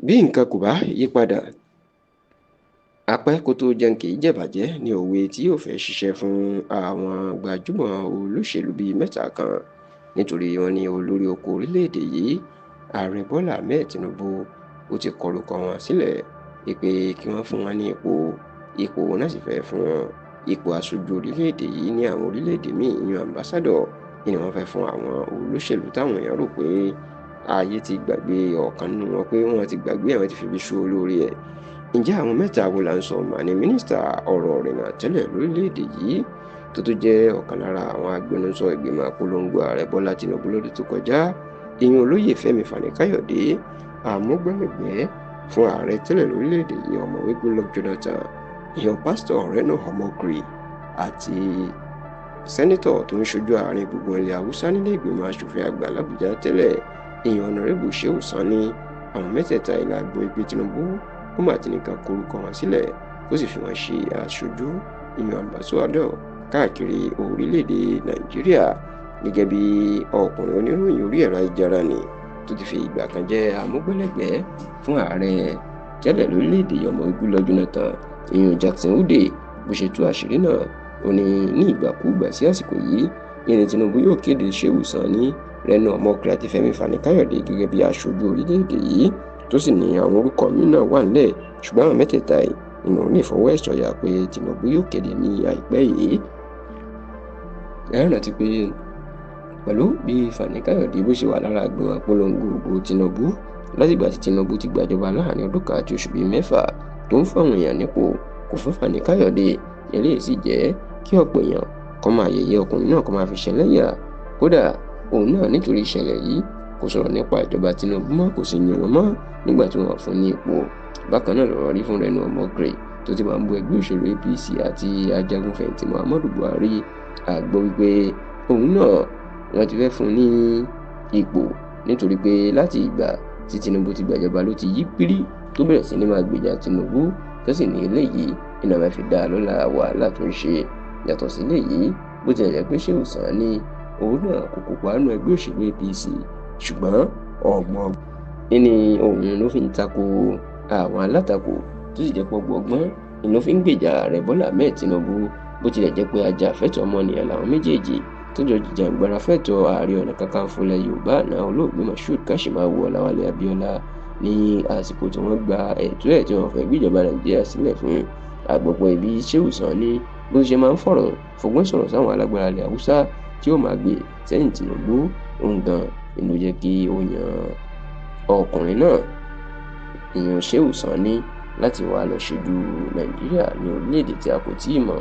bí nǹkan kò bá yí padà, apẹ́ kó tó jẹun kì í jẹ̀bàjẹ́ ni òwe tí yóò fẹ́ ṣiṣẹ́ fún àwọn gbajúmọ̀ olóṣèlú bíi mẹ́ta kan, nítorí wọ́n ní olórí oko orílẹ̀-èdè yìí, ààrẹ Bọ́lá Ahmed Tinubu, ó ti kọ orúkọ wọn sílẹ̀ pé kí wọ́n fún wọn ní ipò náà sì fẹ́ fún wọn ipò aṣojú orílẹ̀-èdè yìí ní àwọn orílẹ̀-èdè míì yan ambassador ni wọ́n fẹ́ fún àwọn olóṣèlú táwọn èèyàn rò pé ayé ti gbàgbé ọ̀kan nínú wọn, pé wọ́n ti gbàgbé àwọn ti fi bí ṣó olórí ẹ̀. Ǹjẹ́ àwọn mẹ́ta wo là ń sọ? Màní mínísítà ọ̀rọ̀ ìrìnnà tẹ́lẹ̀ lórílẹ̀‐èdè yìí tó jẹ́ ọ̀kan lára àwọn agbẹnusọ ìgbìmọ̀ àpolongo ààrẹ Bọ́lá Tinubu lọ́dún tó kọjá, ìyẹn olóyè Fẹ́mi Fani-Káyọ̀dé, àmúgbálẹ́gbẹ̀ẹ́ fún ààrẹ tẹ́lẹ̀ lórílẹ̀‐èdè yìí ọ̀mọ̀wé Goodluck Jonathan, ìyẹn pásítọ̀ Reno Omokri àti sẹ́nítọ̀ tó ń ṣojú àárín gbùngbùn ilẹ̀ Haúsá nílé ìgbìmọ̀ aṣòfin àgbà l'Àbújá tẹ́lẹ̀, ìyẹn ọ̀nàrẹ́bù Shehu Sani. Àwọn mẹ́tẹ̀ẹ̀ta ìlà gbọ́ pé Tinubu ó mà ti nìkan korúkọ wọn sílẹ̀ ó sì fi wọn ṣe aṣojú, ìyẹn ambassador káàkiri orílẹ̀-èdè Nàìjíríà, gẹ́gẹ́ bí ọkùnrin oníròyìn orí ẹ̀rọ ayélujára ni tó ti fi ìgbà kan jẹ́ amúgbálẹ́gbẹ̀ẹ́ fún ààrẹ tẹ́lẹ̀ lórílẹ̀-èdè ọ̀mọ̀wé Goodluck Jonathan, ìyẹn Jackson Ude, bó ṣe tú àṣírí náà. Ó ní ìgbàkúùgbà sí àsìkò yìí ìyẹn Tinubu yóò kéde Shehu Sani, Reno Omokri àti Fẹ́mi Fani-Káyọ̀dé gẹ́gẹ́ bí aṣojú orílẹ̀-èdè yìí, tó sì ní àwọn orúkọ mìíràn wà nílẹ̀, ṣùgbọ́n àwọn mẹ́tẹ̀ẹ̀ta inú ní ìfọwọ́ ẹ̀ sọ̀yà pé Tinubu yóò kéde ní àìpẹ́ yìí. Ẹ rántí pé pẹ̀lú bí Fani-Káyọ̀dé bó ṣe wà lára àgbọn àpolongo ògbó Tinubu látìgbà tí Tinubu ti gbàjọba láàrin ọdún kan àti oṣù bíi 6 tó ń fáwọn èèyàn nípò, kò fún Fani-Káyọ̀dé. Eléyìí sì jẹ́ kí ọ̀pọ̀ èèyàn kó máa yẹ̀yẹ́ ọkùnrin náà, kó máa fi ṣẹlẹ́yà. Kódà òun náà nítorí ìṣẹ̀lẹ̀ yìí kò sọ̀rọ̀ nípa ìjọba Tinubu mọ́, kò sì yìn wọ́n mọ́ nígbà tí wọ́n fún ní ipò. Bákan náà lọ̀rọ̀ rí fún Reno Omokri tó ti máa ń bú ẹgbẹ́ òṣèlú APC àti ajagunfẹ̀yìntì Muhammadu Buhari. A gbọ́ wípé òun náà wọ́n ti fẹ́ fún ní ipò nítorí pé láti ìgbà tí Tinubu ti gbàjọba ló ti yí pírí tó bẹ̀rẹ̀ sí ní máa gbèjà Tinubu, tó sì ní eléyìí iná máa fi dá a lọ́la wàhálà tó ń ṣe. Yàtọ̀ sí eléyìí, bó tilẹ̀ jẹ́ pé Shehu Sani òun náà kò kópa nínú ẹgbẹ́ òṣèlú APC, ṣùgbọ́n ọgbọ́n ní òun ló fi ń tako àwọn alátakò, tó sì jẹ́ pé ọgbọ́n ni ló fi ń gbèjà ààrẹ Bọ́lá Ahmed Tinubu. Bó tilẹ̀ jẹ́ pé ajàfẹ́tọ̀ọ́ ọmọnìyàn làwọn méjèèjì tó jọ jìjàǹgbara fẹ́tọ̀ọ́ ààrẹ ọ̀nà kakanfò ilẹ̀ Yorùbá àná olóògbé Moshood Kashimawo Ọláwálé Abíọ́lá ní àsìkò tí wọ́n gba ẹ̀tọ́ ẹ̀ tí wọ́n fẹ́ gbéjọba Nàìjíríà sílẹ̀ fún. Àgbọ̀pọ̀ ibi Shehu Sani bó ṣe máa ń fọ̀rọ̀ fọgbọ́n sọ̀rọ̀ sáwọn alágbára ilẹ̀ Haúsá tí ó máa gbé sẹ́yìn Tinubu, òun gan ló jẹ́ kí ó yan ọkùnrin náà, ìyẹn Shehu Sani, láti wá lọ ṣojú Nàìjíríà ní orílẹ̀-èdè tí a kò tíì mọ̀.